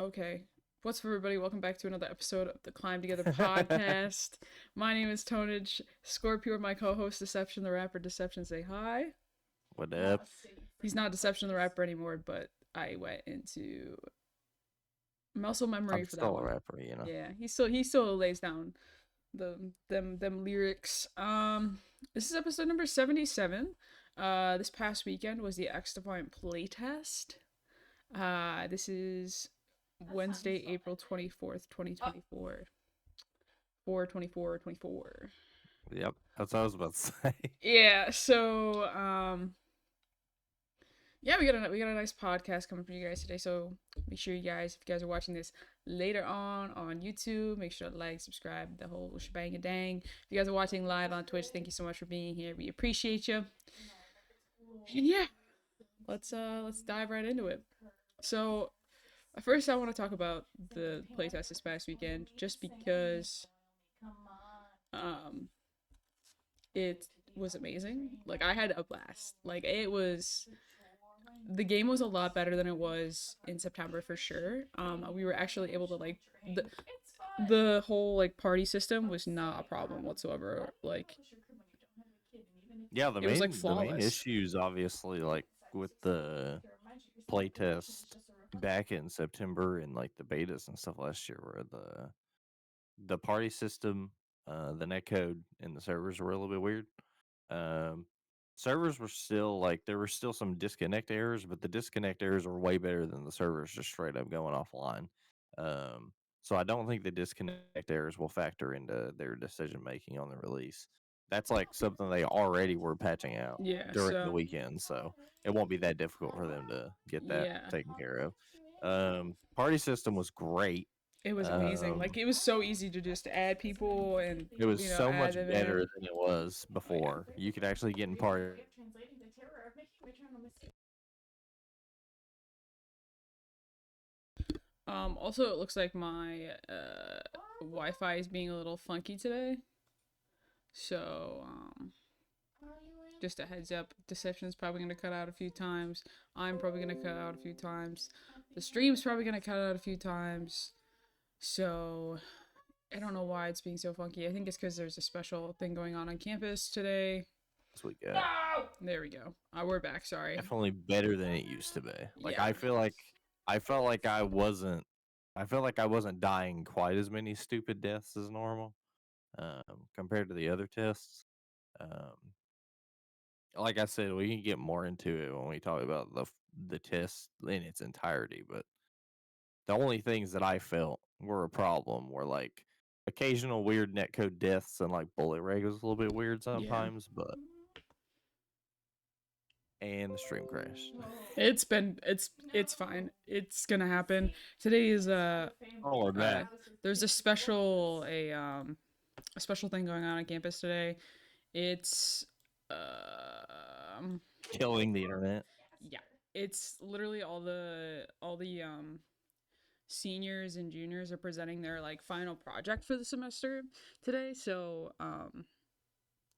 Okay. What's up, everybody? Welcome back to another episode of the Climb Together podcast. My name is Tonage. Scorpio, my co-host, Deception the rapper. Deception, say hi. What up? He's not Deception the rapper anymore, but I went into muscle memory I'm for that still a one. rapper. Yeah, he still lays down them lyrics. This is episode number 77. This past weekend was the XDefiant Playtest. This is Wednesday, April 24th, 2024. 4/24/24. Yep, that's what I was about to say. Yeah, so yeah, we got a nice podcast coming for you guys today. So make sure you guys, if you guys are watching this later on YouTube, make sure to like, subscribe, the whole shebang and dang. If you guys are watching live on Twitch, thank you so much for being here. We appreciate you. And yeah, let's dive right into it. So first, I want to talk about the playtest this past weekend, just because um it was amazing. Like, I had a blast. Like, the game was a lot better than it was in September for sure. We were actually able to like the whole like party system was not a problem whatsoever. Like, Yeah, the it was like main flawless. issues obviously like with the playtest back in September and like the betas and stuff last year were the party system, the netcode and the servers were a little bit weird. Um Servers were still like there were still some disconnect errors, but the disconnect errors were way better than the servers just straight up going offline. Um so I don't think the disconnect errors will factor into their decision making on the release. That's like something they already were patching out Yeah. during the So weekend, so it won't be that difficult for them to get that yeah, taken care of. Party system was great. it was amazing. Like, Um it was so easy to just add people and it was so add much them better in. than it was Oh yeah. before. You could actually get in party. Also, it looks like my Wi-Fi is being a little funky today. So, just a heads up, Deception's probably gonna cut out a few times. I'm probably gonna cut out a few times. The stream's probably gonna cut out a few times. So, I don't know why it's being so funky. I think it's because there's a special thing going on campus today. This we got. There we go. We're back. Sorry. Definitely better than it used to be. Like Yeah. I felt like I felt like I wasn't dying quite as many stupid deaths as normal compared to the other tests. Um, like I said, we can get more into it when we talk about the test in its entirety. But the only things that I felt were a problem were like occasional weird netcode deaths and like bullet reg was a little bit weird Yeah. sometimes, but and the stream crashed. It's fine. It's gonna happen. Today is Oh, we're back. there's a special thing going on campus today. It's um Killing the internet. yeah, it's literally all the seniors and juniors are presenting their like final project for the semester today. So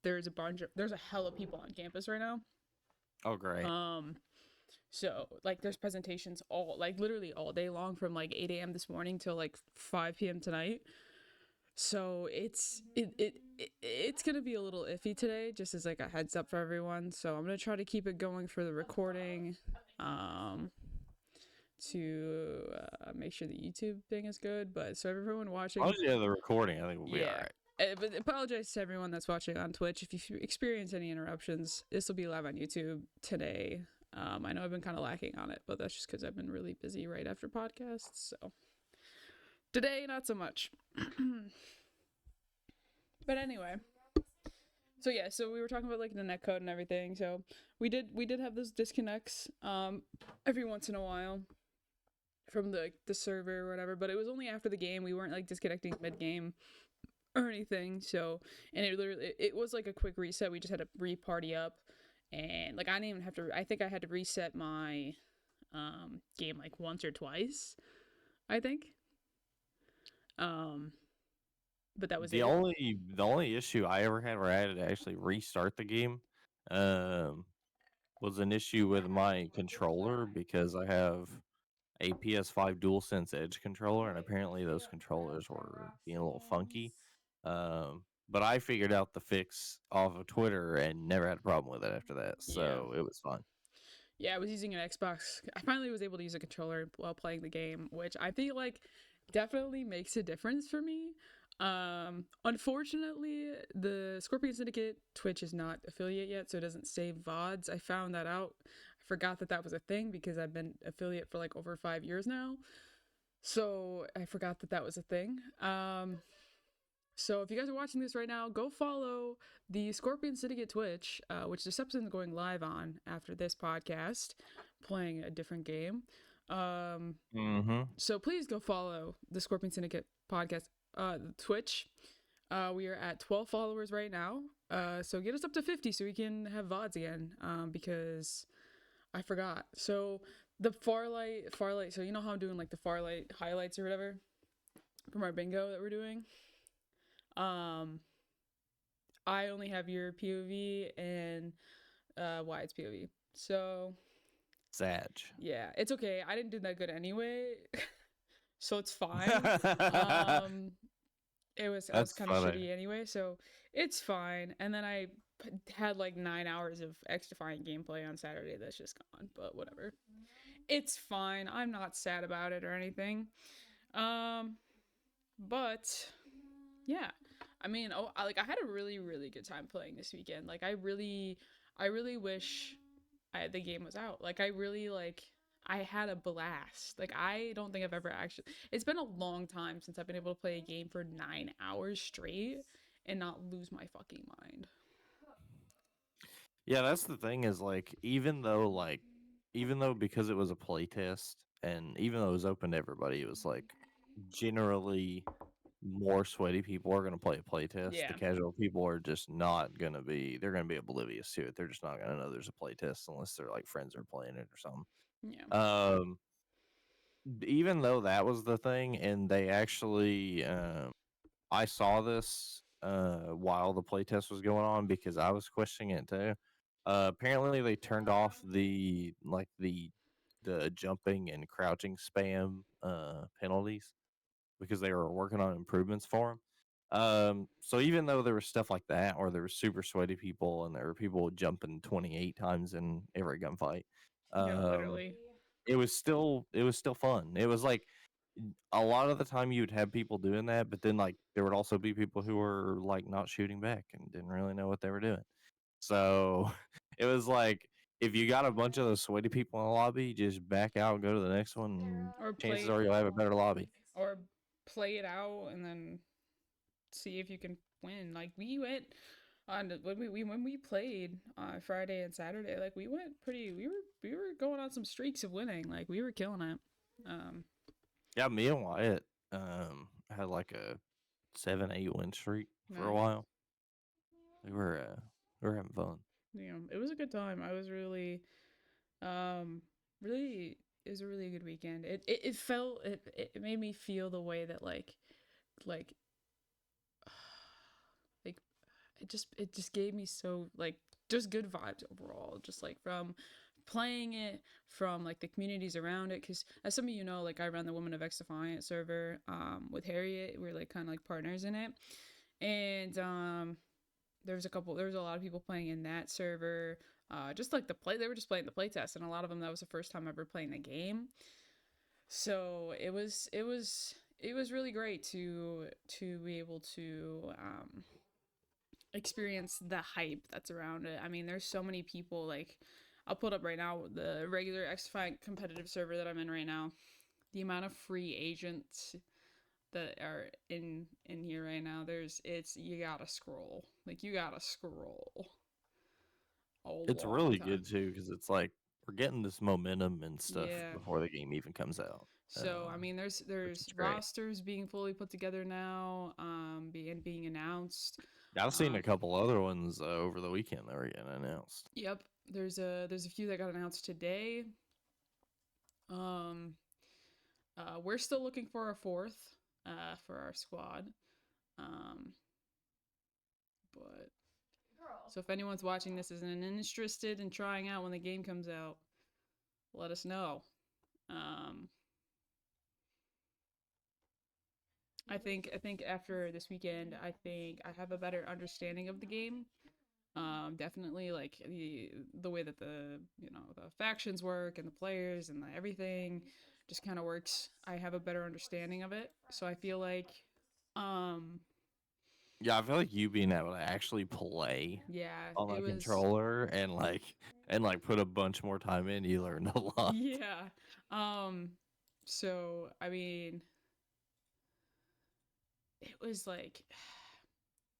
there's a hell of people on campus right now. Oh, great. Um so like there's presentations all like literally all day long from like 8 a.m. this morning till like 5 p.m. tonight. So it's gonna be a little iffy today, just as like a heads up for everyone. So I'm gonna try to keep it going for the recording, um, to make sure the YouTube thing is good. But so everyone As long watching, as you have the recording, I think we'll be all yeah. right. But apologize to everyone that's watching on Twitch. If you experience any interruptions, this will be live on YouTube today. I know I've been kind of lacking on it, but that's just because I've been really busy right after podcasts. So today, not so much. But anyway, so yeah, so we were talking about like the netcode and everything. So we did have those disconnects every once in a while from the server or whatever, but it was only after the game. We weren't like disconnecting mid game or anything. So, and it was like a quick reset. We just had to re-party up, and like I didn't even have to. I think I had to reset my game like once or twice. I think. Um, but that was The it. only issue I ever had where I had to actually restart the game um was an issue with my controller because a PS5 DualSense Edge controller, and apparently those controllers were being a little funky. But I figured out the fix off of Twitter and never had a problem with it after that, Yeah. so it was fun. Yeah, I was using an Xbox. I finally was able to use a controller while playing the game, which I feel like definitely makes a difference for me. Unfortunately, the Scorpion Syndicate Twitch is not affiliate yet, so it doesn't save VODs. I found that out. I forgot that that was a thing because I've been affiliate for like over 5 years now. So I forgot that that was a thing. So if you guys are watching this right now, go follow the Scorpion Syndicate Twitch, which this episode is going live on after this podcast, playing a different game. So please go follow the Scorpion Syndicate podcast Twitch. We are at 12 followers right now. So get us up to 50 so we can have VODs again. Because I forgot. So the Farlight. So you know how I'm doing like the Farlight highlights or whatever from our bingo that we're doing. I only have your POV and Wyatt's POV. So Sag. yeah, it's okay. I didn't do that good anyway, so it's fine. I was kind of funny. shitty anyway, so it's fine. And then I had like 9 hours of XDefiant gameplay on Saturday that's just gone, but whatever. It's fine. I'm not sad about it or anything. But yeah, I mean, I had a really really good time playing this weekend. Like I really wish the game was out. Like I had a blast. Like I don't think I've ever actually. It's been a long time since I've been able to play a game for 9 hours straight and not lose my fucking mind. Yeah, that's the thing is like even though because it was a playtest and even though it was open to everybody, it was like generally more sweaty people are going to play a playtest. The Yeah, casual people are just not going to be. They're going to be oblivious to it. They're just not going to know there's a playtest unless their like friends are playing it or something. yeah, Um, even though that was the thing, and they actually, I saw this while the playtest was going on because I was questioning it too. Apparently, they turned off the jumping and crouching spam penalties because they were working on improvements for them. So even though there was stuff like that, or there were super sweaty people, and there were people jumping 28 times in every gunfight, yeah, um, literally. it was still fun. It was like a lot of the time you'd have people doing that, but then like there would also be people who were like not shooting back and didn't really know what they were doing. So it was like if you got a bunch of those sweaty people in the lobby, just back out and go to the next one. And Or chances play are you'll have a better lobby. or play it out and then see if you can win. Like we went on when we played on Friday and Saturday. Like we went pretty. We were going on some streaks of winning. Like we were killing it. Um, Yeah, me and Wyatt had like a 7-8 win streak for a nice. while. We were having fun. Yeah, it was a good time. I was really, um, really. It was a really good weekend. It felt it made me feel the way that like like it just gave me so like just good vibes overall, just like from playing it, from like the communities around it, because as some of you know, like I run the Women of XDefiant server with Harriet. We're like kind of like partners in it, and there was a lot of people playing in that server, just like they were just playing the playtest, and a lot of them that was the first time ever playing the game. So it was really great to be able to experience the hype that's around it. I mean, there's so many people. Like I'll put up right now the regular XDefiant competitive server that I'm in right now. The amount of free agents that are in here right now, it's you gotta scroll. Like you gotta scroll a It's long really time. good too because it's like we're getting this momentum and stuff Yeah. before the game even comes out, So I mean, there's which there's is great. rosters being fully put together now, being announced. I've seen a Um, couple other ones over the weekend that were getting announced. yep, there's a few that got announced today. Um, we're still looking for a fourth, for our squad. Um, but so if anyone's watching this and interested in trying out when the game comes out, let us know. Um, I think after this weekend, I think I have a better understanding of the game. Definitely like the way that the factions work and the players and everything just kind of works. I have a better understanding of it, so I feel like, um, Yeah, I feel like you being able to actually play yeah, on it a was, controller and put a bunch more time in, you learned a lot. yeah. Um, so I mean, it was like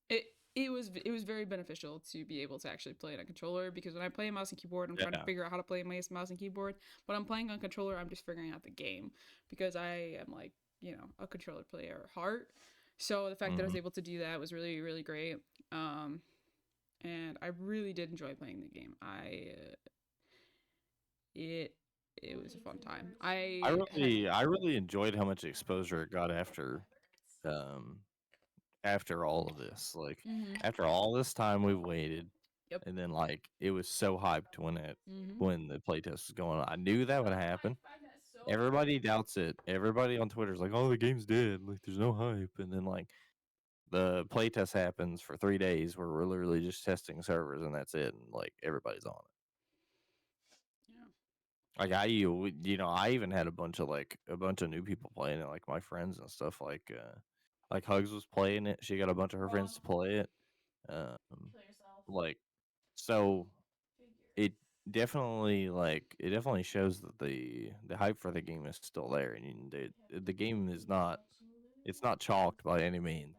it it was very beneficial to be able to actually play it on controller, because when I play a mouse and keyboard, I'm trying to Yeah. figure out how to play my mouse and keyboard. But I'm playing on controller, I'm just figuring out the game, because I am like, a controller player at heart. So the fact that I was Hmm. able to do that was really, really great. Um, and I really did enjoy playing the game. It it was a fun time. I I had really, I really enjoyed how much exposure it got um, after all of this. Like, mhm. after all this time we've waited, Yep. and then like it was so hyped Mhm. when the playtest was going on. I knew that would happen. Everybody doubts it. Everybody on Twitter's like, "Oh, the game's dead. Like, there's no hype." And then like the playtest happens for 3 days where we're literally just testing servers and that's it. And like everybody's on it. Yeah. Like I even had a bunch of new people playing it, like my friends and stuff. Like Hugs was playing it. She got a bunch of her friends to play it. Um, like so it it definitely shows that the hype for the game is still there, and the game is not it's not chalked by any means.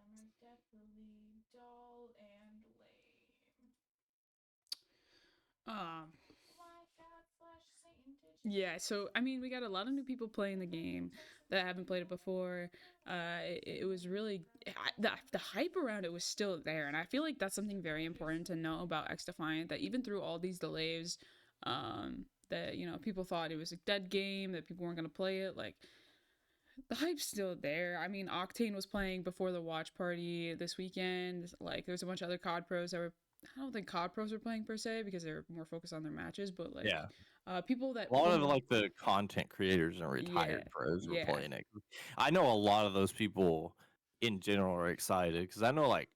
Um, Yeah, so I mean, we got a lot of new people playing the game that haven't played it before. It was really the hype around it was still there, and I feel like that's something very important to know about XDefiant. That even through all these delays, that people thought it was a dead game, that people weren't gonna play it. Like, the hype's still there. I mean, Octane was playing before the watch party this weekend. Like, there's a bunch of other COD pros that were. I don't think COD pros were playing per se, because they're more focused on their matches, but like, Yeah. people A that lot of were, like the content creators and yeah, retired pros were yeah, playing it. I know a lot of those people in general are excited because I know like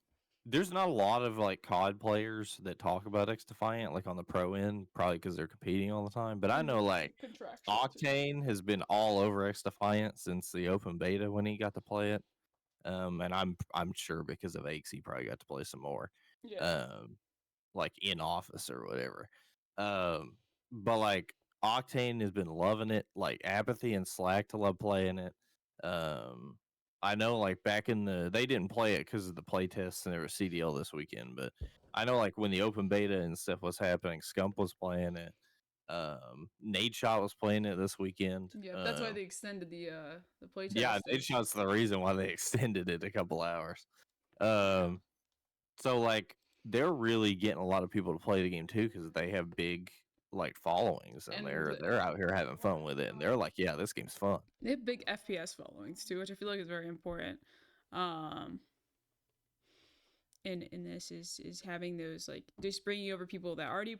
there's not a lot of like COD players that talk about X Defiant like on the pro end, probably because they're competing all the time. But I and know like contractual too. Octane has been all over X Defiant since the open beta when he got to play it. And I'm sure because of Aches he probably got to play some more. Yeah. Um, like in office or whatever. Um, but like Octane has been loving it. Like Apathy and Slack to love playing it. Um, I know like back in they didn't play it because of the playtests and there was CDL this weekend, but I know like when the open beta and stuff was happening, Scump was playing it. Nade Shot was playing it this weekend. Yep, that's why they extended the Yeah, playtest Nade is. Shot's the reason why they extended it a couple hours. Um, so like they're really getting a lot of people to play the game too because they have big like followings and And they're out here having fun with it and they're like, yeah, this game's fun. they have big FPS followings too, which I feel like is very important. Um, in this is having those, like, just bringing over people that already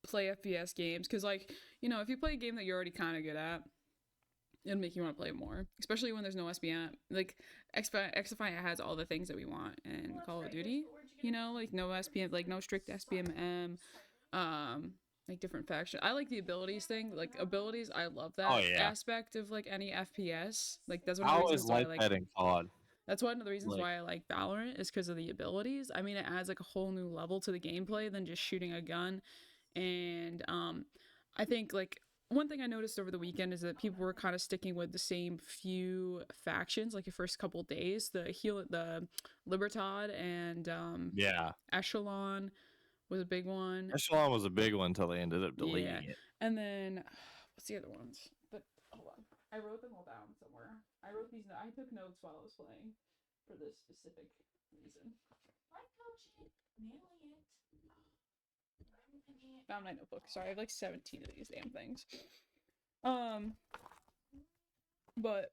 play FPS games, because like, if you play a game that you're already kind of good at, it'll make you want to play more, especially when there's no SBM. Like, Xdefiant has all the things that we want in Call of Duty. Like no SPM, like no strict SPMM, um, like different faction. I like the abilities thing. Like, abilities, I love Oh that yeah, aspect of like any FPS. Like, that's one of I the always reasons why I like like. that in COD. That's one of the reasons Like, why I like Valorant, is because of the abilities. I mean, it adds like a whole new level to the gameplay than just shooting a gun. And I think, like, one thing I noticed over the weekend is that people were kind of sticking with the same few factions, like the first couple days. The Libertad and yeah, Echelon was a big one. Echelon was a big one until they ended up Yeah, deleting it. and then what's the other ones? But hold on, I wrote them all down somewhere. I wrote these. I took notes while I was playing for this specific reason. Found my notebook. Sorry, I have like 17 of these damn things. Um, but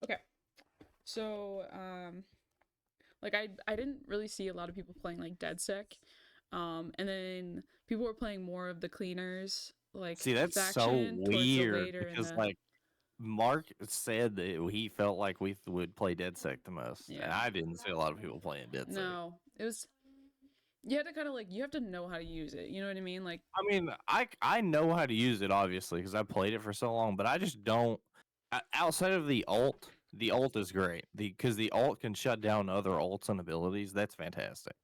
okay. So like, I didn't really see a lot of people playing like DeadSec. And then people were playing more of the cleaners. like See, that's so faction towards the weird later in because the like Mark said that he felt like we would play DedSec the most, and yeah. I didn't see a lot of people playing DedSec. No, it was you had to kind of like you have to know how to use it. You know what I mean? Like I mean, I know how to use it obviously because I played it for so long, but I just don't. Outside of the ult is great because the ult can shut down other ults and abilities. That's fantastic.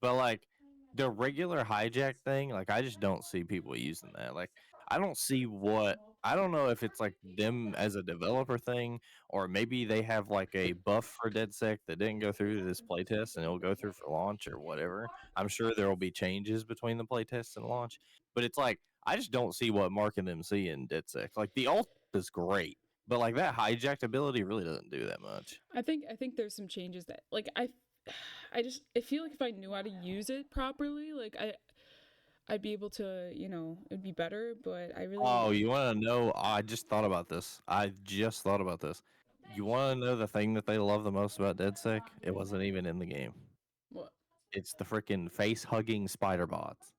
But like the regular hijack thing, like I just don't see people using that. Like I don't see what I don't know if it's like them as a developer thing, or maybe they have like a buff for DedSec that didn't go through this playtest and it'll go through for launch or whatever. I'm sure there will be changes between the playtest and launch, but it's like I just don't see what Mark and them see in DedSec. Like the ult is great, but like that hijacked ability really doesn't do that much. I think there's some changes that like I feel like if I knew how to use it properly, like I'd be able to, it'd be better, but I Oh, really you want to know? I just thought about this. I just thought about this. You want to know the thing that they love the most about DedSec? It wasn't even in the game. what It's the freaking face hugging spider bots.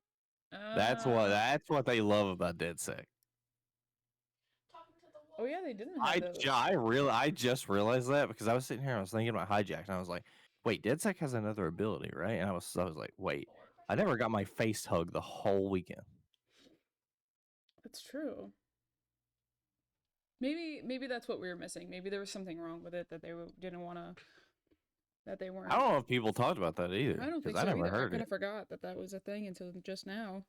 uh That's what they love about DedSec. oh yeah, they didn't have those. I just realized that because I was sitting here and I was thinking about hijack and I was like, wait, DedSec has another ability, right? And I was like, wait, I never got my face hug the whole weekend. That's true. Maybe that's what we were missing. Maybe there was something wrong with it that they didn't want to that they I weren't. don't know if people talked about that I either don't because think I so never either. I heard kind it. of forgot that that was a thing until just now.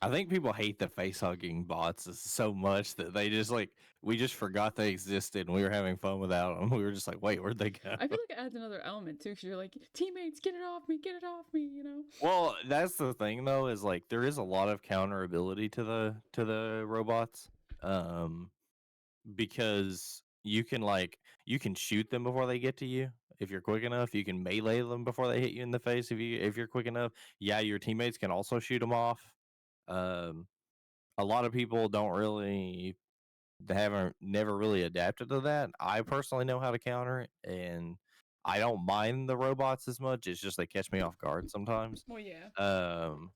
I think people hate the face hugging bots so much that they just like we just forgot they existed and we were having fun without them. We were just like, wait, where'd they go? I feel like it adds another element too, because you're like, teammates, get it off me, Well, that's the thing though, is like there is a lot of counter ability to the robots. Um because you can shoot them before they get to you if you're quick enough. You can melee them before they hit you in the face if you're quick enough. Yeah, your teammates can also shoot them off. Um a lot of people don't really they haven't never really adapted to that. I personally know how to counter it, and I don't mind the robots as much. It's just they catch me off guard sometimes. Well, yeah. Um,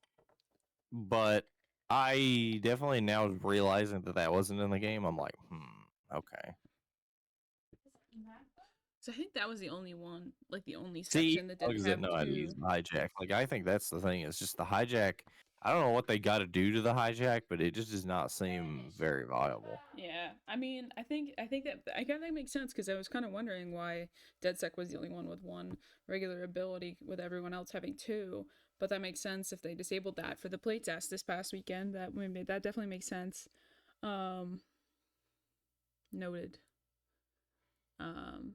but I definitely now realizing that that wasn't in the game. I'm like, okay. So I think that was the only one, like the only See, section that didn't bugs that have know how to use two. the hijack. Like I think that's the thing. It's just the hijack. I don't know what they got to do to the hijack, but it just does not seem very viable. Yeah, I mean, I think that I kind of makes sense because I was kind of wondering why DedSec was the only one with one regular ability, with everyone else having two. But that makes sense if they disabled that for the playtest this past weekend. That definitely makes sense. Um, Noted. Um,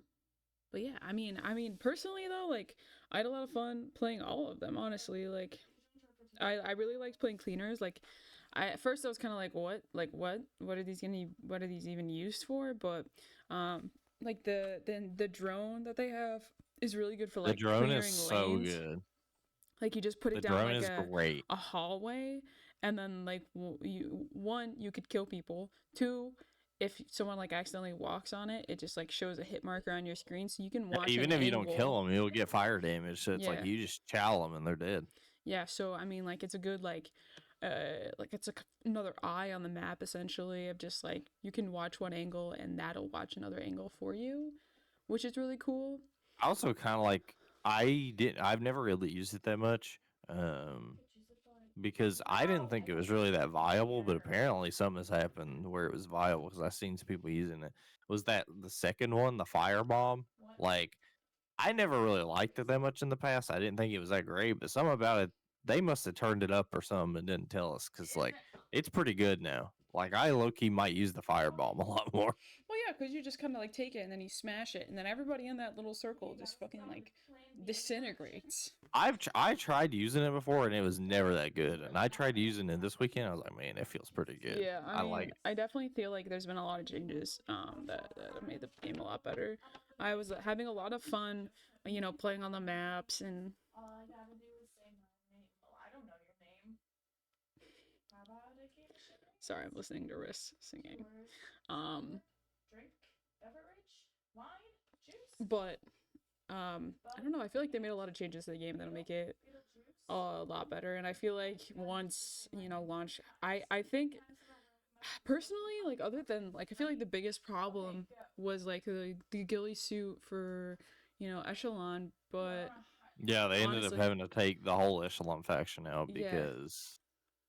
but yeah, I mean, personally though, like I had a lot of fun playing all of them. Honestly, like I really liked playing cleaners. Like I at first I was kind of what are these even used for? But like the drone that they have is really good for The like drone is clearing so lanes. good. Like you just put The it down drone like is great. a hallway, and then like you could kill people. Two, if someone like accidentally walks on it, it just like shows a hit marker on your screen, so you can Yeah, watch an even if you don't angle. kill them, you'll get fire damage. So it's like Yeah, you just chow them and they're dead. yeah. So I mean, like it's a good like it's another eye on the map essentially of just like you can watch one angle and that'll watch another angle for you, which is really cool. I also kind of like I've never really used it that much. Um because I didn't think it was really that viable, but apparently something has happened where it was viable because I've seen some people using it. Was that the second one, the firebomb? Like I never really liked it that much in the past. I didn't think it was that great, but something about it, they must have turned it up or something and didn't tell us because, like, it's pretty good now. Like, I low key might use the firebomb a lot more. Well, yeah, because you just kind of like take it and then you smash it, and then everybody in that little circle just fucking like disintegrates. I tried using it before and it was never that good. And I tried using it this weekend. I was like, man, it feels pretty good. Yeah, I I like mean, it. I definitely feel like there's been a lot of changes that have made the game a lot better. I was having a lot of fun, playing on the maps and. Sorry, I'm listening to Riss singing. Um, but I don't know. I feel like they made a lot of changes to the game that'll make it a lot better. And I feel like once launch, I think personally, like other than like I feel like the biggest problem was like the ghillie suit for echelon, but Yeah, they ended up honestly, having to take the whole echelon faction out yeah, because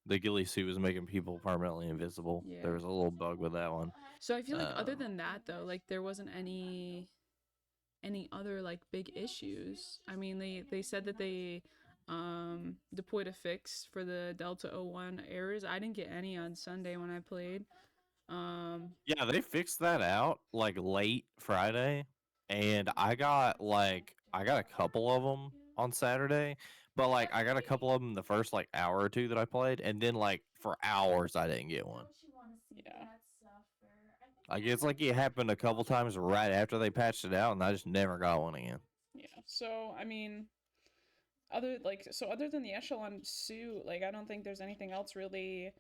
the ghillie suit was making people permanently invisible. yeah. There was a little bug with that one. So I feel like other Um, than that though, like there wasn't any other like big issues. I mean, they said that they deployed a fix for the Delta 01 errors. I didn't get any on Sunday when I played. Um yeah, they fixed that out like late Friday, and I got a couple of them on Saturday, but like I got a couple of them the first like hour or two that I played, and then like for hours I didn't get one. yeah. Like it's like it happened a couple times right after they patched it out, and I just never got one again. Yeah. So, I mean, other than the echelon suit, like I don't think there's anything else really.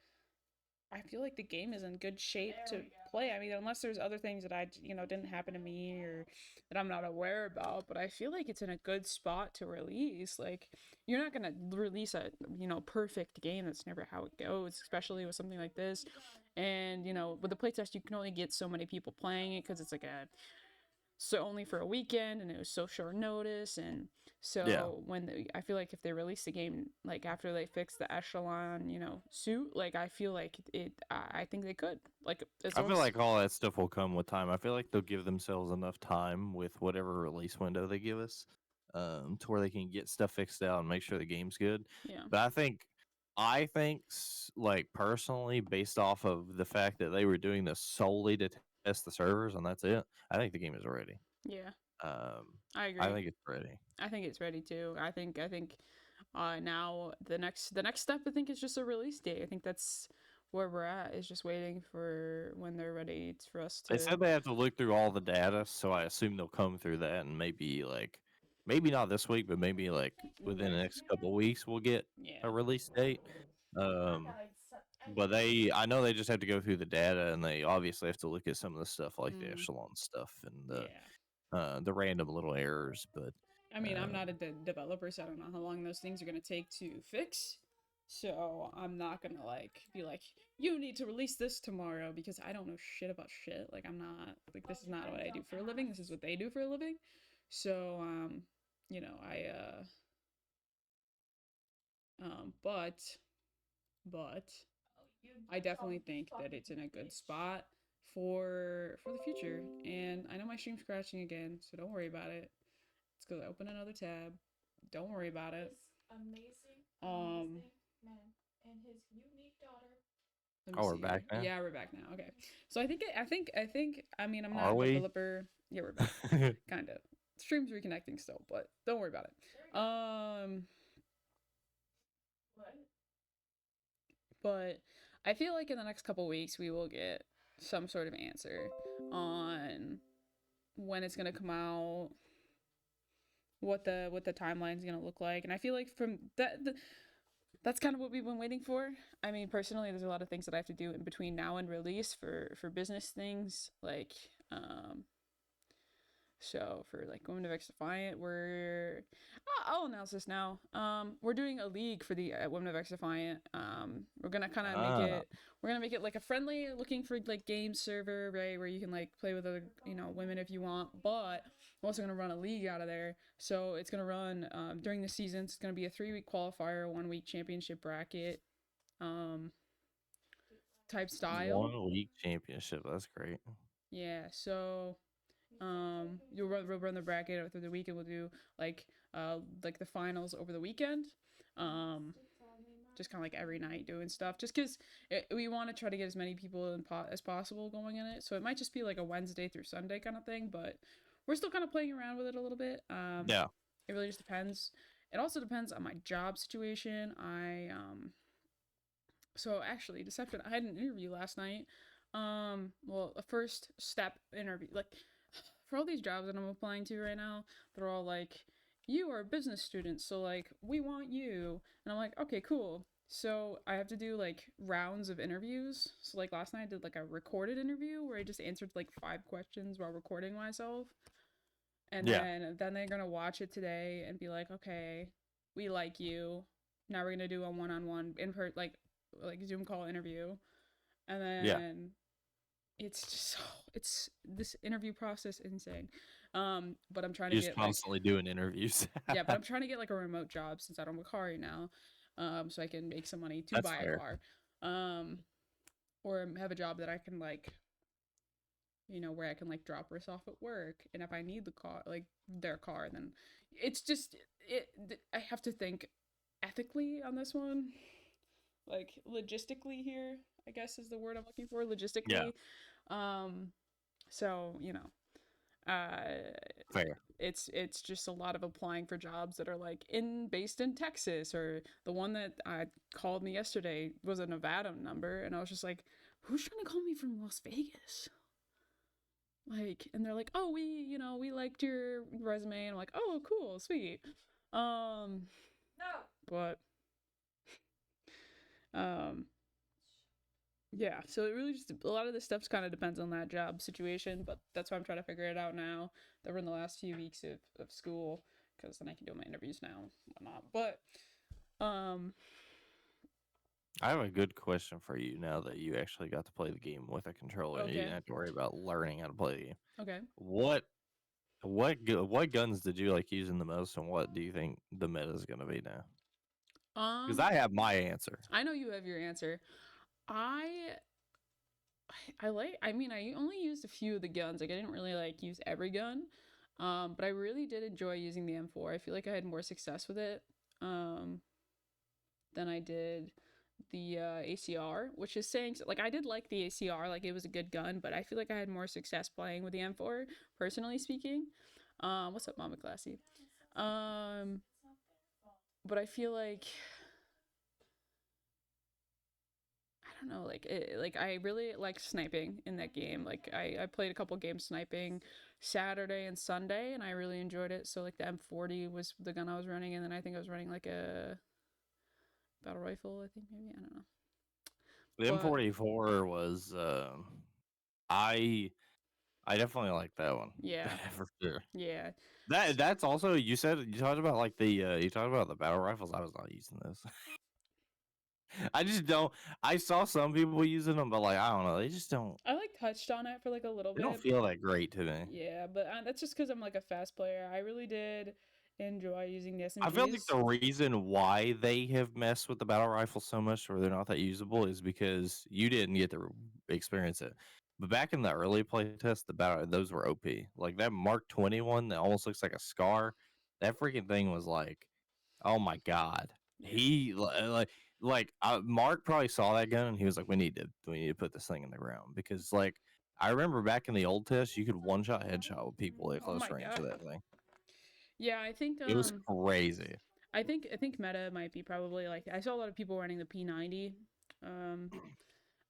I feel like the game is in good shape to play. I mean, unless there's other things that didn't happen to me or that I'm not aware about, but I feel like it's in a good spot to release. Like, you're not going to release a, perfect game. That's never how it goes, especially with something like this. And, with the playtest, you can only get so many people playing it because it's like only for a weekend and it was so short notice. And Yeah, so I feel like if they release the game like after they fix the echelon suit, like I feel like I think they could, like, as I long feel as. like all that stuff will come with time. I feel like they'll give themselves enough time with whatever release window they give us, to where they can get stuff fixed out and make sure the game's good. Yeah, But I think, like personally, based off of the fact that they were doing this solely to test the servers and that's it, I think the game is ready. yeah, Um, I I agree. think it's ready. I think it's ready too. I think now the next step, I think, is just a release date. I think that's where we're at, is just waiting for when they're ready for us They to. said they have to look through all the data, so I assume they'll come through that and maybe not this week, but maybe like within the next couple of weeks we'll get a Yeah. release date. Um, but I know they just have to go through the data, and they obviously have to look at some of the stuff like the Mm, echelon stuff and yeah. the random little errors. But I mean, I'm um, not a developer, so I don't know how long those things are gonna take to fix. So I'm not gonna like be like, you need to release this tomorrow because I don't know shit about shit. Like I'm not like this is not what I do for a living. This is what they do for a living. So I but I definitely think that it's in a good spot for the future. And I know my stream's crashing again, so don't worry about it. It's because I opened another tab. Don't worry about it. Um, let me oh, we're see. back now. Yeah, we're back now. Okay. So I think. I mean, I'm not Are a we? developer. Yeah, we're back. Kind of. Stream's reconnecting still, but don't worry about it. But I feel like in the next couple weeks we will get some sort of answer on when it's gonna come out, what the timeline's gonna look like, and I feel like from that's kind of what we've been waiting for. I mean, personally, there's a lot of things that I have to do in between now and release for business things, like um so for like Women of XDefiant, I'll announce this now. We're doing a league for the Women of XDefiant. We're gonna kind of make Ah, it. We're gonna make it like a friendly, looking for like game server, right, where you can like play with other women if you want. But we're also gonna run a league out of there. So it's gonna run during the seasons. It's gonna be a 3-week qualifier, 1-week championship bracket, um, type style. 1 week championship. That's great. Yeah. So we'll run the bracket through the week, and we'll do like like the finals over the weekend. Um, just kind of like every night doing stuff, just because we want to try to get as many people as possible going in it. So it might just be like a Wednesday through Sunday kind of thing, but we're still kind of playing around with it a little bit. Yeah. It really just depends. It also depends on my job situation. So actually, deception. I had an interview last night. Well, a first step interview, like for all these jobs that I'm applying to right now, they're all like, you are a business student, so like we want you. And I'm like, okay, cool. So I have to do like rounds of interviews. So like last night I did like a recorded interview where I just answered like 5 questions while recording myself. And Yeah. then they're gonna watch it today and be like, okay, we like you. Now we're gonna do a one-on-one like Zoom call interview. And Yeah. then it's just it's this interview process insane. But I'm trying to You're just get like constantly doing interviews. yeah, but I'm trying to get like a remote job since I don't have a car right now, so I can make some money to That's buy a fair. car, um, or have a job that I can like, where I can like drop us off at work, and if I need the car, like their car, then it's just it. I have to think ethically on this one, like logistically here, I guess is the word I'm looking for. Yeah, Logistically, um, so uh fair. it's just a lot of applying for jobs that are like based in Texas, or the one that called me yesterday was a Nevada number, and I was just like, who's trying to call me from Las Vegas? Like, and they're like, oh, we liked your resume, and I'm like, oh, cool, sweet. No. But um yeah, so it really just a lot of this stuff's kind of depends on that job situation, but that's why I'm trying to figure it out now that we're in the last few weeks of school, because then I can do my interviews now and whatnot. But I have a good question for you now that you actually got to play the game with a controller and you okay, didn't have to worry about learning how to play the game. okay. What what guns did you like using the most, and what do you think the meta is going to be now? Because Um, I have my answer. I know you have your answer. I I like. I mean, I only used a few of the guns. Like, I didn't really like use every gun. But I really did enjoy using the M4. I feel like I had more success with it. Um, than I did the ACR, which is saying like I did like the ACR, like it was a good gun, but I feel like I had more success playing with the M4, personally speaking. What's up, Mama Classy? Um, but I feel I don't know, like I really like sniping in that game. Like I played a couple games sniping Saturday and Sunday, and I really enjoyed it. So like the M40 was the gun I was running, and then I think I was running like a battle rifle. I think maybe I don't know, The but M44 was I I definitely like that one yeah, for sure. yeah. That's also you talked about like you talked about the battle rifles. I was not using those. I just don't. I saw some people using them, but like I don't know, I like touched on it for like a little they don't bit. feel that great to me. Yeah, but that's just because I'm like a fast player. I really did enjoy using the I feel like SMGs. the reason why they have messed with the battle rifle so much, or they're not that usable, is because you didn't get to experience it. But back in the early playtest, those were OP. Like that Mark 21 that almost looks like a scar. That freaking thing was like, oh my god. Yeah. Mark probably saw that gun and he was like, we need to put this thing in the ground, because like I remember back in the old test, you could one shot headshot with people at Oh close my range god. with that thing. Yeah, I think It was crazy. I think meta might be probably like I saw a lot of people running the P90 um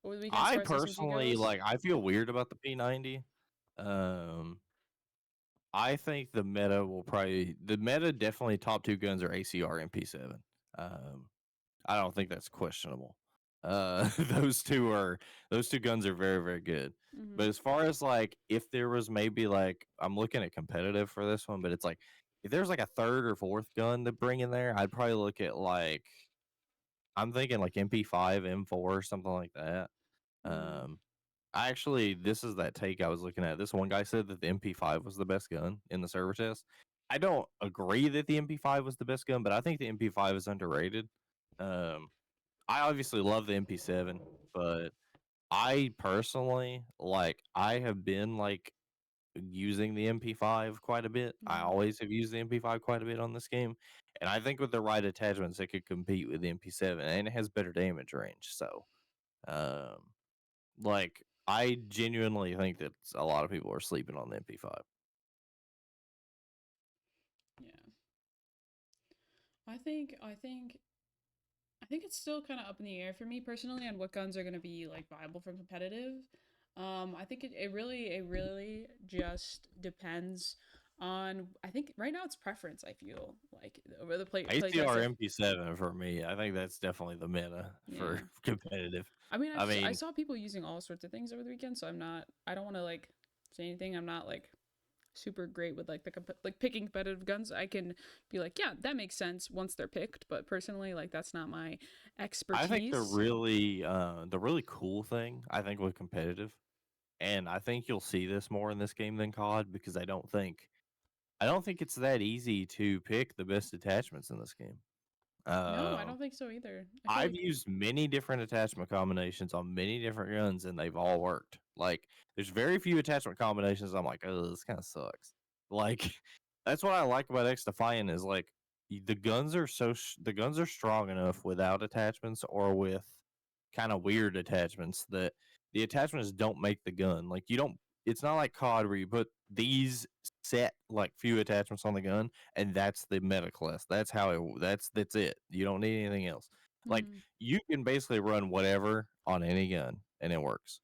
over the weekend as I far as SMG personally goes. like. I feel weird about the P90. Um, I think the meta definitely top two guns are ACR and P7. Um, I don't think that's questionable. Those two guns are very very good. Hmm. But as far as like if there was maybe like I'm looking at competitive for this one, but it's like if there's like a third or fourth gun to bring in there, I'd probably look at like I'm thinking like MP5, M4, something like that. Hmm. Um, this is that take I was looking at. This one guy said that the MP5 was the best gun in the server test. I don't agree that the MP5 was the best gun, but I think the MP5 is underrated. Um, I obviously love the MP7, but I personally I have been like using the MP5 quite a bit. I Hmm. always have used the MP5 quite a bit on this game, and I think with the right attachments, it could compete with the MP7, and it has better damage range. So, um, I genuinely think that a lot of people are sleeping on the MP5. Yeah. I think it's still kind of up in the air for me personally on what guns are going to be like viable for competitive. I think it really just depends on. I think right now it's preference. I feel like over the play test ACR of MP7 for me, I think that's definitely the meta for yeah. competitive. I mean, I I mean, saw people using all sorts of things over the weekend, so I don't want to like say anything. I'm not like super great with like like picking competitive guns. I can be like, yeah, that makes sense once they're picked, but personally, like that's not my I think expertise. the really cool thing I think with competitive, and I think you'll see this more in this game than COD because I don't think it's that easy to pick the best attachments in this game. No, I Um, don't think so either. I feel I've like used many different attachment combinations on many different guns, and they've all worked. Like, there's very few attachment combinations I'm like, oh, this kind of sucks. Like, that's what I like about XDefiant is like the guns are strong enough without attachments or with kind of weird attachments that the attachments don't make the gun. Like, you don't. It's not like COD where you put these set like few attachments on the gun and that's the meta class. That's how that's it. You don't need anything else. Like mm, you can basically run whatever on any gun and it works.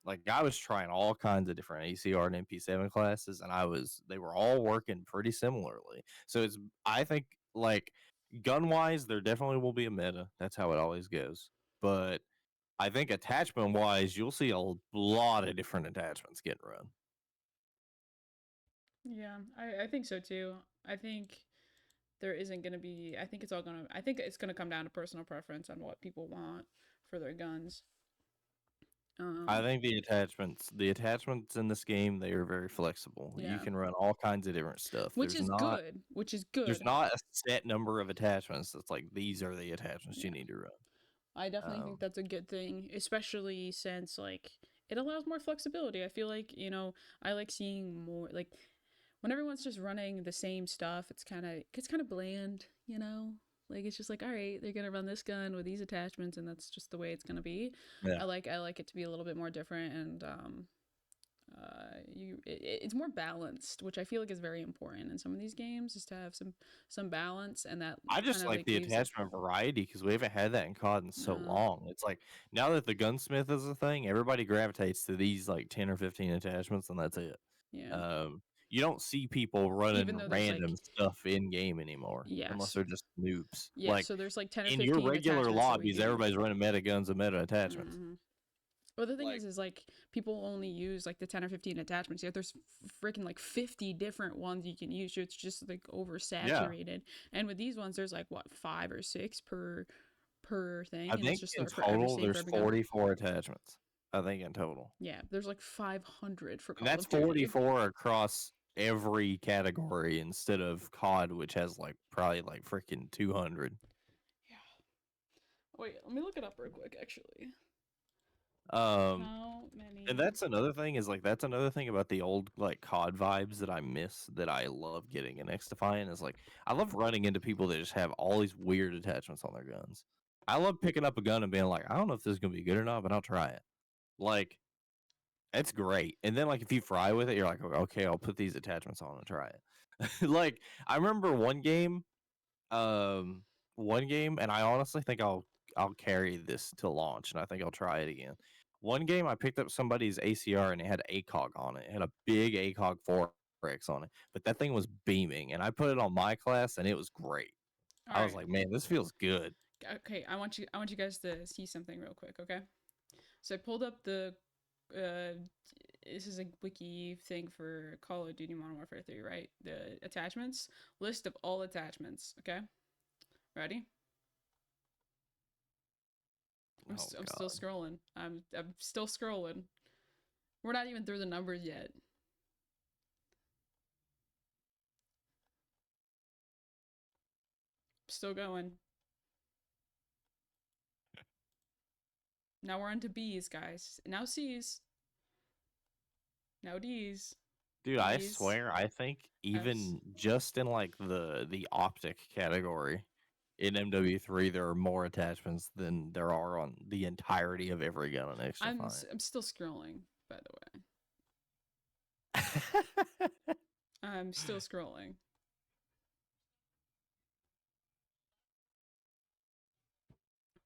Like I was trying all kinds of different ACR and MP7 classes, and they were all working pretty similarly. So it's I think like gun wise, there definitely will be a meta. That's how it always goes. But I think attachment wise, you'll see a lot of different attachments getting run. yeah, I think so too. I think there isn't gonna be. I think it's all gonna. I think it's gonna come down to personal preference on what people want for their guns. I Um, think the attachments in this game, they are very flexible. You yeah, can run all kinds of different stuff. which is good. Which is There's good. not a set number of attachments that's like these are the attachments you Yeah, need to run. I definitely think Um, that's a good thing, especially since like it allows more flexibility. I feel like I like seeing more like when everyone's just running the same stuff. It's kind of bland. Like it's just like, all right, they're gonna run this gun with these attachments, and that's just the way it's gonna be. yeah. I like it to be a little bit more different, and it's more balanced, which I feel like is very important in some of these games, is to have some balance, and that I kind just of like like the leaves it. attachment variety because we haven't had that in COD in so Uh, long. It's like now that the gunsmith is a thing, everybody gravitates to these like 10 or 15 attachments, and that's it. yeah, You don't see people running even though there's random like stuff in game anymore unless yes, they're just noobs. yeah, Like so there's like 10 or in your 15 regular attachments that we lobbies, can use. everybody's running meta guns and meta attachments. Mm-hmm. But the thing Like, is like people only use like the 10 or 15 attachments. Yet there's freaking like 50 different ones you can use. So it's just like yeah, oversaturated. And with these ones, there's like what, 5 or 6 per I thing, and it's think just in for every total same for there's every gun. 44 attachments. I think in total. Yeah, there's like 500 for And Call that's of Duty. 44 across every category instead of COD, which has like probably like freaking 200. Yeah. Wait, let me look it up real quick. Actually, Um, how and many? that's another thing is like that's another thing about the old like COD vibes that I miss that I love getting in X Defiant is like I love running into people that just have all these weird attachments on their guns. I love picking up a gun and being like, I don't know if this is gonna be good or not, but I'll try it. Like it's great. And then like if you fry with it, you're like, okay, I'll put these attachments on and try it. Like I remember um one game, and I honestly think I'll carry this to launch, and I think I'll try it again. One game, I picked up somebody's ACR, and it had ACOG on it. It had a big ACOG 4X on it, but that thing was beaming, and I put it on my class, and it was great. All I was right. like, man, this feels good. Okay, I want you guys to see something real quick, okay? So I pulled up the uh this is a wiki thing for Call of Duty Modern Warfare 3, right? The attachments, list of all attachments, okay? Ready? Oh I'm still god, scrolling. I'm still scrolling. We're not even through the numbers yet. Still going. Now we're on to B's, guys. Now C's. Now D's. dude, I E's. swear, I think F's. even just in like the optic category in MW3, there are more attachments than there are on the entirety of every gun on X Defiant. I'm still scrolling, by the way. I'm still scrolling.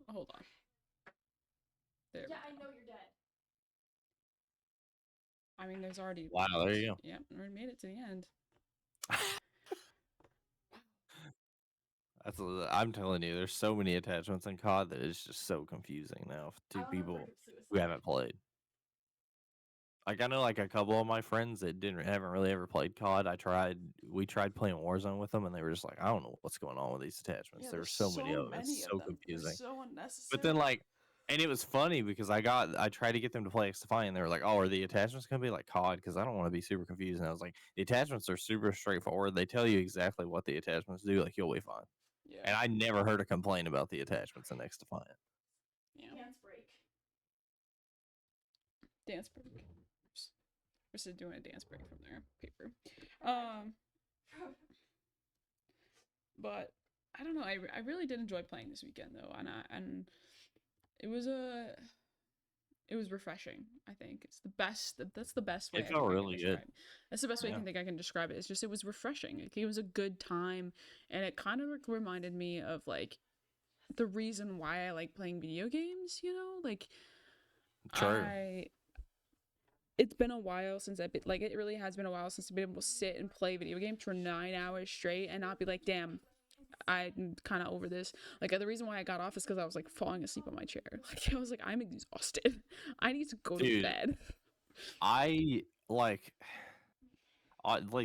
Hold on. There we go. I mean, there's already. Wow, there you go. Yep, we made it to the end. I'm telling you, there's so many attachments in COD that it's just so confusing now to people who haven't played. Like I know like a couple of my friends that didn't haven't really ever played COD. We tried playing Warzone with them and they were just like, I don't know what's going on with these attachments. Yeah, There were there's so many so of them. many It's of so them. They're confusing. so But unnecessary. then like and it was funny because I tried to get them to play XDefiant and they were like, "Oh, are the attachments gonna be like COD?" Because I don't want to be super confused. And I was like, "The attachments are super straightforward. They tell you exactly what the attachments do. Like you'll be fine." Yeah. And I never heard a complaint about the attachments in XDefiant. Yeah. Dance break. We're just doing a dance break from their paper. Um, but I don't know. I really did enjoy playing this weekend though, and it was a it was refreshing. I think it's the best. That's the best way It I felt think I can really good. describe. That's the best way I Yeah. can think I can describe it. It's just it was refreshing. Like, it was a good time, and it kind of reminded me of like the reason why I like playing video games. You know, like True. I. It's been a while since I've been like it really has been a while since I've been able to sit and play video games for 9 hours straight and not be like, damn, I'm kind of over this. Like the reason why I got off is because I was like falling asleep on my chair. Like I was like, I'm exhausted. I need to go to Dude, bed. I like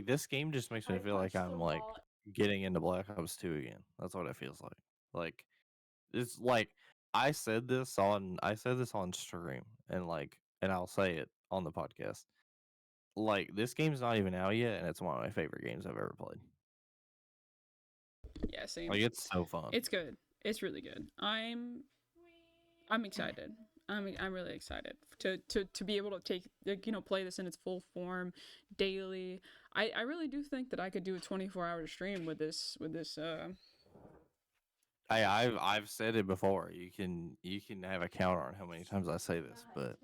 this game just makes me feel like I'm like getting into Black Ops 2 again. That's what it feels like. Like it's like I said this on stream and I'll say it on the podcast. Like this game's not even out yet and it's one of my favorite games I've ever played. Yeah, same. Like it's so fun. It's good. It's really good. I'm excited. I'm really excited to be able to take like, play this in its full form daily. I really do think that I could do a 24-hour stream with this. Hey, I've said it before. You can have a counter on how many times I say this, but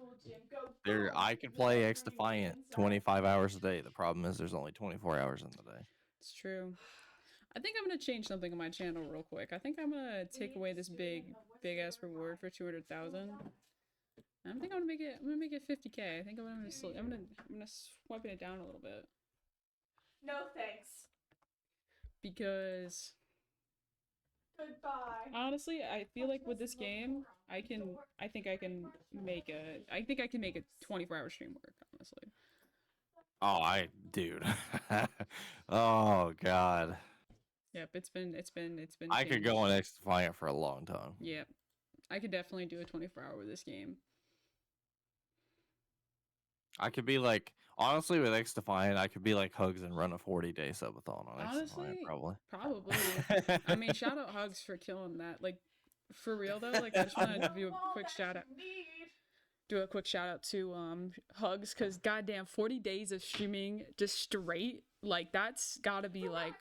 there I could play X Defiant 25 hours a day. The problem is there's only 24 hours in the day. It's true. I think I'm gonna change something on my channel real quick. I think I'm gonna take away this big ass reward for 200,000. I think I'm gonna make it 50K. I think I'm gonna swiping it down a little bit No thanks. because Goodbye. honestly, I feel like with this game, I think I can make a 24-hour stream work. Honestly, Oh, dude. Oh God. yep. It's been I could changed. go on X Defiant for a long time. Yep, I could definitely do a 24-hour with this game. I could be like honestly with X Defiant, I could be like Hugs and run a 40-day subathon on X Defiant Honestly, probably. probably. I mean, shout out Hugs for killing that. Like, for real though. Like, I just want to do a quick shout out. Do a quick shout out to Hugs because goddamn 40 days of streaming just straight, like that's gotta be like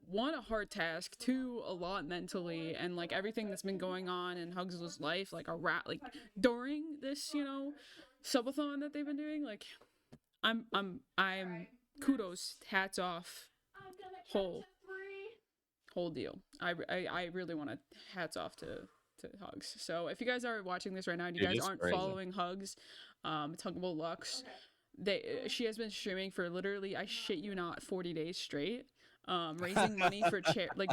one, a hard task, two, a lot mentally, and like everything that's been going on in Hugs' life, like like during this subathon that they've been doing. Like I'm kudos, hats off, whole deal. I really want to hats off to Hugs. So if you guys are watching this right now and you Dude, guys it's aren't crazy. following Hugs, it's Huggable Lux. She has been streaming for literally, I shit you not, 40 days straight. Raising money for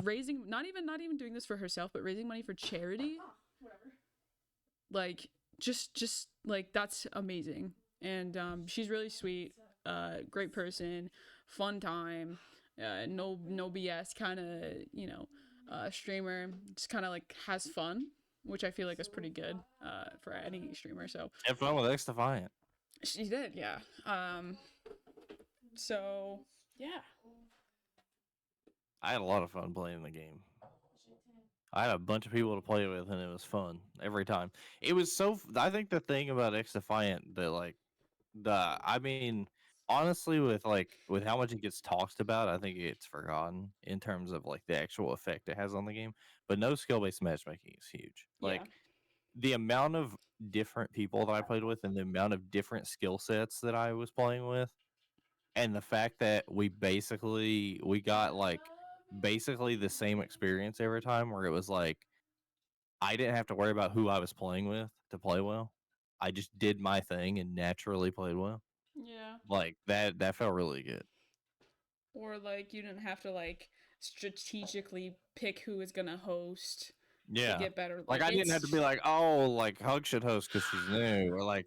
raising not even doing this for herself, but raising money for charity. Like just like that's amazing. And she's really sweet, great person, fun time, no BS kind of streamer. Just kind of like has fun, which I feel like is pretty good for any streamer. So Have fun with X Defiant. she did, yeah. So yeah. I had a lot of fun playing the game. I had a bunch of people to play with, and it was fun every time. It was I think the thing about X Defiant that I mean, honestly, with how much it gets talked about, I think it gets forgotten in terms of like the actual effect it has on the game. But no skill based matchmaking is huge. Yeah. Like the amount of different people that I played with, and the amount of different skill sets that I was playing with, and the fact that we got like basically the same experience every time where it was like I didn't have to worry about who I was playing with to play well. I just did my thing and naturally played well. Yeah. Like that felt really good. Or like you didn't have to like strategically pick who is gonna host. Yeah. get better. Like I didn't have to be like, oh, like Hug should host because she's new, or like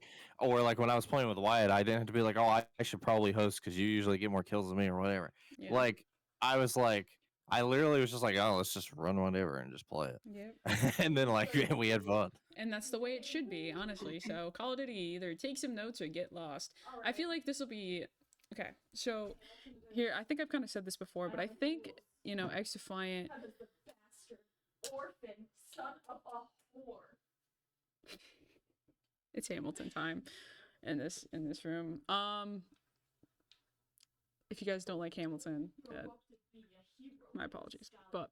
when I was playing with Wyatt, I didn't have to be like, oh, I should probably host because you usually get more kills than me or whatever. yeah, Like I was like, I literally was just like, oh, let's just run whatever and just play it, yep. and then like we had fun. And that's the way it should be, honestly. So Call of Duty, either take some notes or get lost. I feel like this will be okay. So here, I think I've kind of said this before, but I think XDefiant. Orphan, son of a whore. It's Hamilton time in this room. If you guys don't like Hamilton, my apologies. But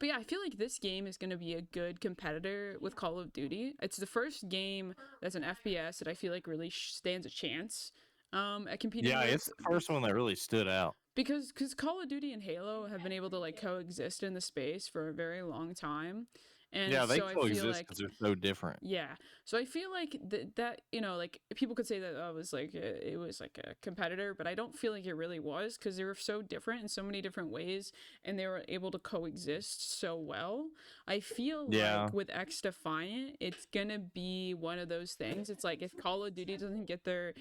yeah, I feel like this game is going to be a good competitor with Call of Duty. It's the first game that's an FPS that I feel like really stands a chance at competing. Yeah, with. it's the first one that really stood out. Because Call of Duty and Halo have been able to like coexist in the space for a very long time. And Yeah, they so I feel coexist like because they're so different. yeah. So I feel like that like people could say that I was like it was like a competitor, but I don't feel like it really was because they were so different in so many different ways, and they were able to coexist so well. I feel like with XDefiant, it's gonna be one of those things. It's like if Call of Duty doesn't get their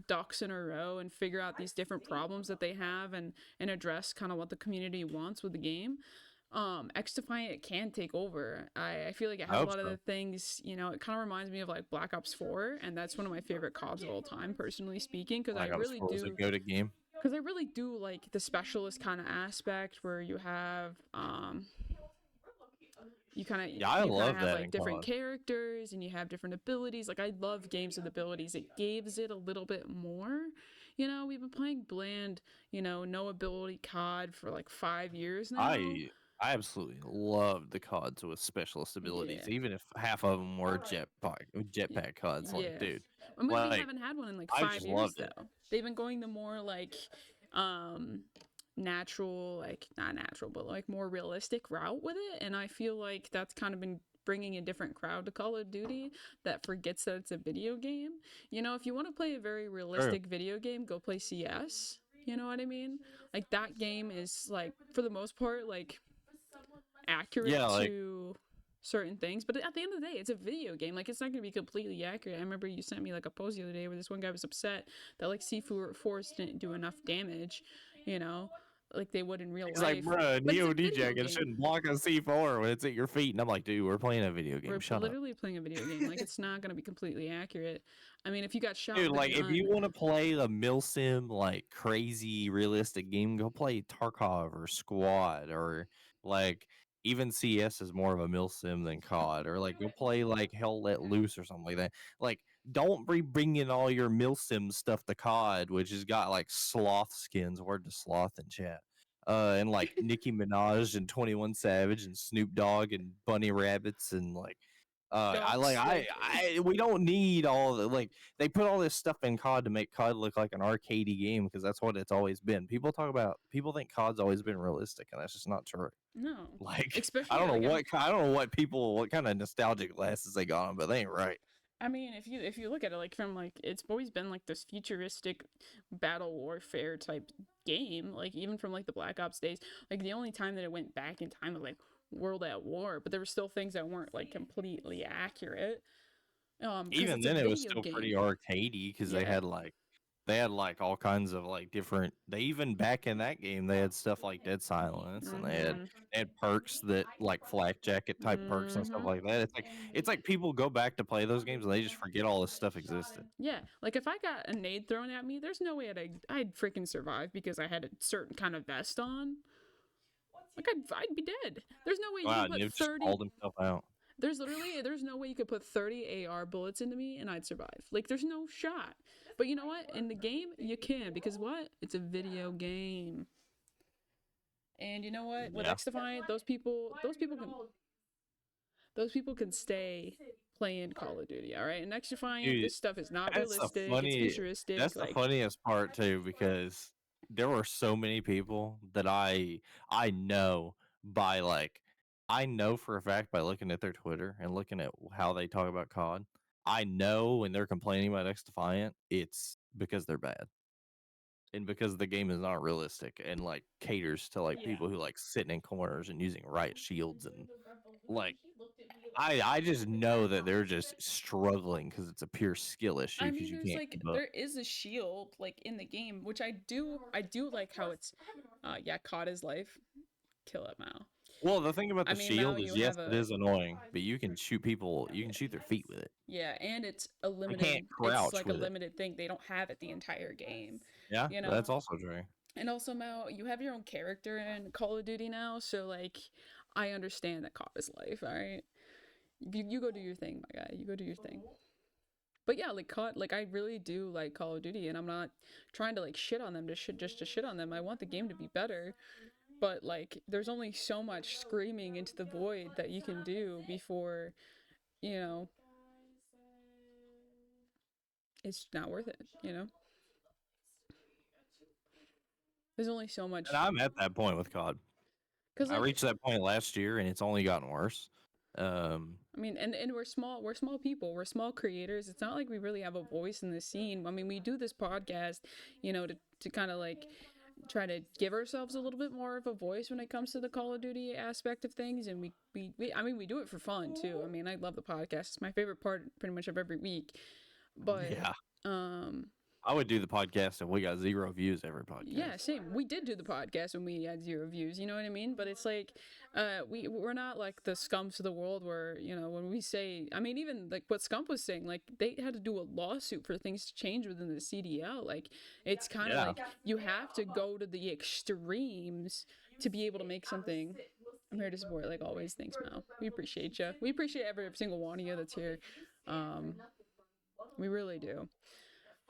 ducks in a row and figure out these different problems that they have and address kind of what the community wants with the game, XDefiant can take over. I feel like it has a lot of the things, it kind of reminds me of like Black Ops 4, and that's one of my favorite CODs of all time, personally speaking, because I really do. A go-to game. Because I really do like the specialist kind of aspect where you have you kind of I love have that like in different COD. characters and you have different abilities. Like I love games with abilities. It gives it a little bit more. We've been playing bland, no ability COD for like 5 years now. I absolutely loved the CODs with specialist abilities, even if half of them were jetpack CODs. Like, dude, I mean, we haven't had one in like 5 years though. It. They've been going the more like natural, like not natural, but like more realistic route with it, and I feel like that's kind of been bringing a different crowd to Call of Duty that forgets that it's a video game. If you want to play a very realistic video game, go play CS. You know what I mean? Like that game is like for the most part like accurate to certain things, but at the end of the day, it's a video game. Like it's not going to be completely accurate. I remember you sent me like a post the other day where this one guy was upset that like C4 didn't do enough damage, like they would in real life. He's like, bro, DOD jacket shouldn't block a C4 when it's at your feet. And I'm like, dude, we're playing a video game. We're literally playing a video game. Like it's not going to be completely accurate. I mean, if you got shot, dude, like if you want to play a milsim like crazy realistic game, go play Tarkov or Squad, or like even CS is more of a milsim than COD, or like go play like Hell Let Loose or something like that. Like don't be bringing all your milsim stuff to COD, which has got like sloth skins. Word to sloth in chat. And like Nicki Minaj and 21 Savage and Snoop Dogg and bunny rabbits and like we don't need all the like they put all this stuff in COD to make COD look like an arcadey game because that's what it's always been. People think COD's always been realistic, and that's just not true. No, like especially I don't know what kind of nostalgic glasses they got on, but they ain't right. I mean, if you look at it like from like it's always been like this futuristic battle warfare type game, like even from like the Black Ops days. Like the only time that it went back in time was like World at War, but there were still things that weren't like completely accurate. Even then, it was still pretty arcadey because they had like all kinds of like different. They even back in that game they had stuff like Dead Silence, and they had perks that like flak jacket type perks and stuff like that. It's like people go back to play those games and they just forget all this stuff existed. Yeah, like if I got a nade thrown at me, there's no way I'd freaking survive because I had a certain kind of vest on. Like I'd be dead. There's no way you could put 30. Called himself out. There's no way you could put 30 AR bullets into me and I'd survive. Like there's no shot. But you know what? In the game, you can because what? It's a video game. And you know what? With XDefiant, those people can stay playing Call of Duty. All right, and XDefiant, this stuff is not realistic. It's futuristic. That's the funniest part too, because there were so many people that I know by like. I know for a fact by looking at their Twitter and looking at how they talk about COD, I know when they're complaining about XDefiant, it's because they're bad. and because the game is not realistic and like caters to like Yeah. people who like sitting in corners and using riot shields and like I just know that they're just struggling because it's a pure skill issue I because mean, you there's can't like keep up. there is a shield like in the game, which I do like how it's yeah, caught his life. Kill it, Mao. Well, the thing about I the mean, Mao, shield you is yes, have it a is annoying, but you can shoot people. You can shoot their feet with it. yeah, and it's a I limited can't it's crouch like a with it. limited thing. They don't have it the entire game, Yeah, you know? that's also true. And also, Mao, you have your own character in Call of Duty now, so like I understand that caught his life, all right? You go do your thing, my guy. You go do your thing. But yeah, like I really do like Call of Duty, and I'm not trying to like shit on them just to shit on them. I want the game to be better, but like there's only so much screaming into the void that you can do before, you know, it's not worth it, you know? There's only so much. And I'm at that point with COD. Cuz I like reached that point last year, and it's only gotten worse. I mean, and we're small people, we're small creators. It's not like we really have a voice in the scene. I mean, we do this podcast, you know, to kind of like try to give ourselves a little bit more of a voice when it comes to the Call of Duty aspect of things, and we I mean, we do it for fun too. I mean, I love the podcast. It's my favorite part pretty much of every week. But yeah, um I would do the podcast, and we got 0 views every podcast. yeah, same. We did do the podcast when we had 0 views, you know what I mean? But it's like we're not like the scumps of the world where, you know, when we say, I mean, even like what Scump was saying, like they had to do a lawsuit for things to change within the CDL. Like it's kind of Yeah. like you have to go to the extremes to be able to make something. I'm here to support, like always. Thanks, Mal. We appreciate you. We appreciate every single one of you that's here. We really do.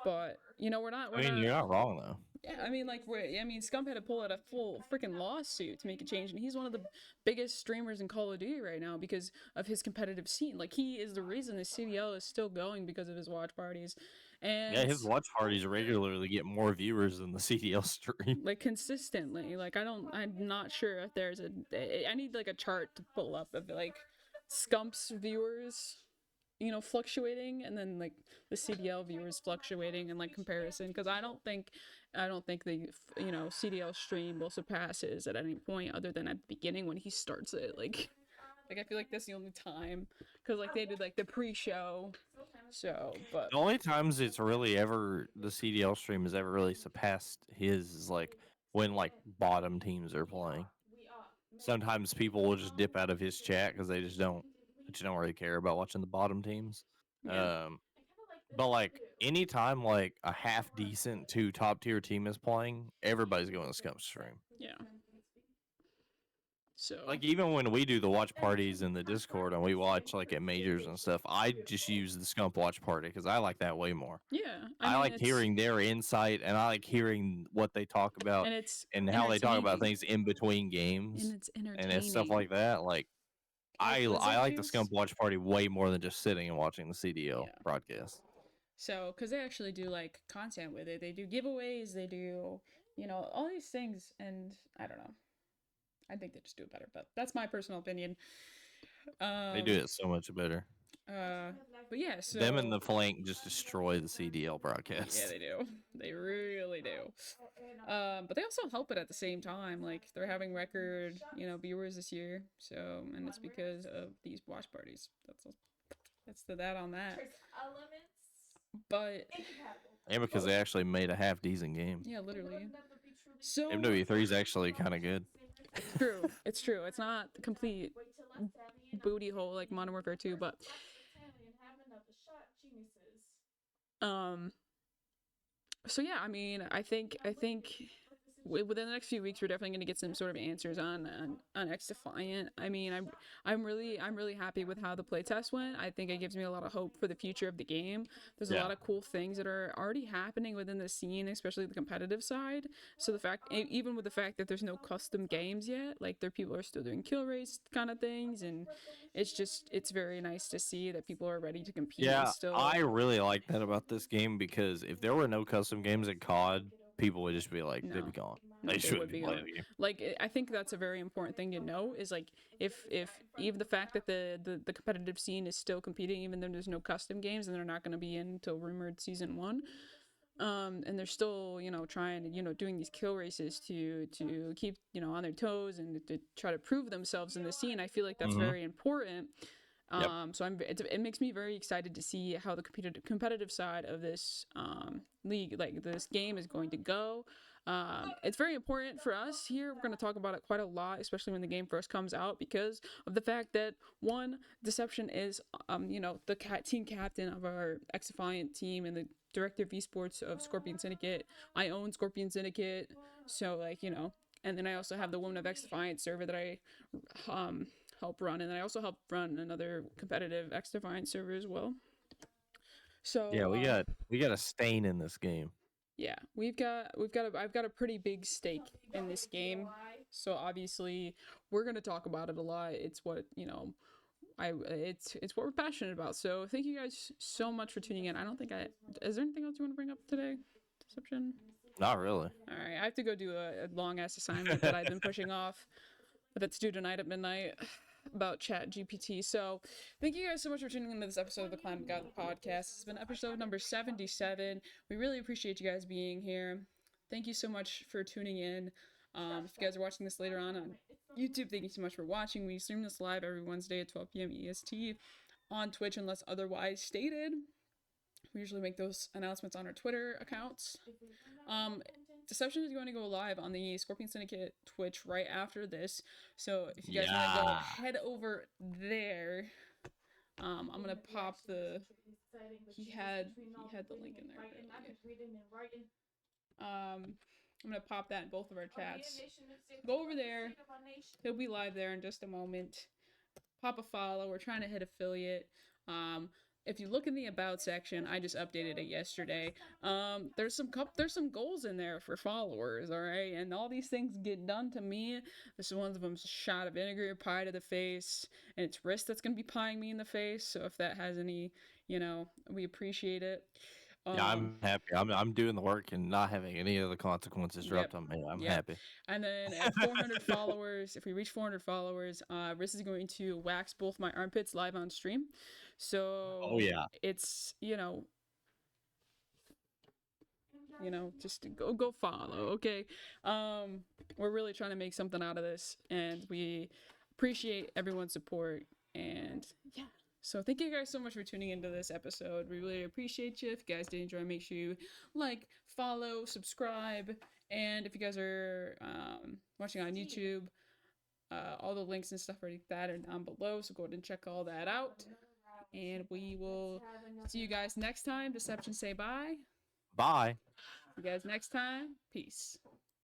But you know, we're not. I mean, you're not wrong though. Yeah, I mean, like, Scump had to pull out a full freaking lawsuit to make a change, and he's one of the biggest streamers in Call of Duty right now because of his competitive scene. Like, he is the reason the CDL is still going because of his watch parties. And Yeah, his watch parties regularly get more viewers than the CDL stream. like consistently. Like, I'm not sure if there's I need like a chart to pull up of like Scump's viewers, you know, fluctuating, and then like the CDL viewers fluctuating in like comparison, because I don't think the, you know, CDL stream will surpass his at any point other than at the beginning when he starts it. Like I feel like that's the only time, because like they did like the pre-show. So, but The only times it's really ever the CDL stream has ever really surpassed his is like when like bottom teams are playing. Sometimes people will just dip out of his chat because they just don't really care about watching the bottom teams. yeah. But like anytime like a half decent to top tier team is playing, everybody's going to Scump stream. Yeah. So Like even when we do the watch parties in the Discord and we watch like at majors and stuff, I just use the Scump watch party because I like that way more. yeah, I mean, like hearing their insight and I like hearing what they talk about and it's and how they talk about entertaining. things in between games And it's entertaining. and it's stuff like that. Like I like the Scump watch party way more than just sitting and watching the CDL Yeah. broadcast. So, because they actually do like content with it, they do giveaways, they do, you know, all these things, and I don't know. I think they just do it better, but that's my personal opinion. They do it so much better. But yeah, so Them and the flank just destroy the CDL broadcast. yeah, they do. They really do. But they also help it at the same time. Like they're having record, you know, viewers this year. So, and it's because of these watch parties. That's that on that. But And because they actually made a half decent game. yeah, literally. So MW3 is actually kind of good. it's true. It's true. It's not the complete booty hole like Modern Warfare 2, but so yeah, I mean, I think within the next few weeks we're definitely going to get some sort of answers on XDefiant. I mean, I'm really happy with how the playtest went. I think it gives me a lot of hope for the future of the game. There's a lot of cool things that are already happening within the scene, especially the competitive side. So the fact, even with the fact that there's no custom games yet, like people are still doing kill race kind of things, and it's very nice to see that people are ready to compete. Yeah, and still, I really like that about this game because if there were no custom games in COD, people would just be like, they'd be gone. No, They they shouldn't would be be playing gone. the game. Like I think that's a very important thing to know is like if even the fact that the competitive scene is still competing even though there's no custom games and they're not going to be in until rumored season 1, And they're still, trying to, doing these kill races to keep, on their toes and to try to prove themselves in the scene. I feel like that's Mhm. very important. Yep. So it makes me very excited to see how the competitive side of this league, like this game, is going to go. It's very important for us here. We're going to talk about it quite a lot, especially when the game first comes out, because of the fact that one, Deception is, the team captain of our XDefiant team and the director of esports of Scorpion Syndicate. I own Scorpion Syndicate, so and then I also have the Women of XDefiant server that I help run, and then I also help run another competitive XDefiant server as well. So Yeah, we got a stain in this game. yeah, I've got a pretty big stake in this game. So obviously we're gonna talk about it a lot. It's what it's what we're passionate about. So thank you guys so much for tuning in. Is there anything else you want to bring up today? Deception? Not really. All right, I have to go do a long ass assignment that I've been pushing off. That's due tonight at midnight about Chat GPT. So thank you guys so much for tuning into this episode of the Climate God podcast. It's been episode number 77. We really appreciate you guys being here. Thank you so much for tuning in. If you guys are watching this later on YouTube, thank you so much for watching. We stream this live every Wednesday at 12 p.m. EST on Twitch unless otherwise stated. We usually make those announcements on our Twitter accounts. Deception is going to go live on the Scorpion Syndicate Twitch right after this. So if you guys want to go head over there, I'm gonna pop the. He had the link in there. I'm gonna pop that in both of our chats. Go over there. He'll be live there in just a moment. Pop a follow. We're trying to hit affiliate. If you look in the about section, I just updated it yesterday. There's some goals in there for followers, all right? And all these things get done to me. This is one of them's a shot of vinegar pie to the face, and it's wrist that's gonna be pieing me in the face. So if that has any, we appreciate it. Yeah, I'm happy. I'm doing the work and not having any of the consequences dropped on me. I'm happy. And then at 400 followers, if we reach 400 followers, Riz is going to wax both my armpits live on stream. So Oh yeah, it's just go follow, okay? We're really trying to make something out of this, and we appreciate everyone's support. And yeah. So thank you guys so much for tuning into this episode. We really appreciate you. If you guys did enjoy, make sure you like, follow, subscribe, and if you guys are watching on YouTube, all the links and stuff like that are down below. So go ahead and check all that out. And we will see you guys next time. Deception, say bye. bye. See you guys next time. Peace.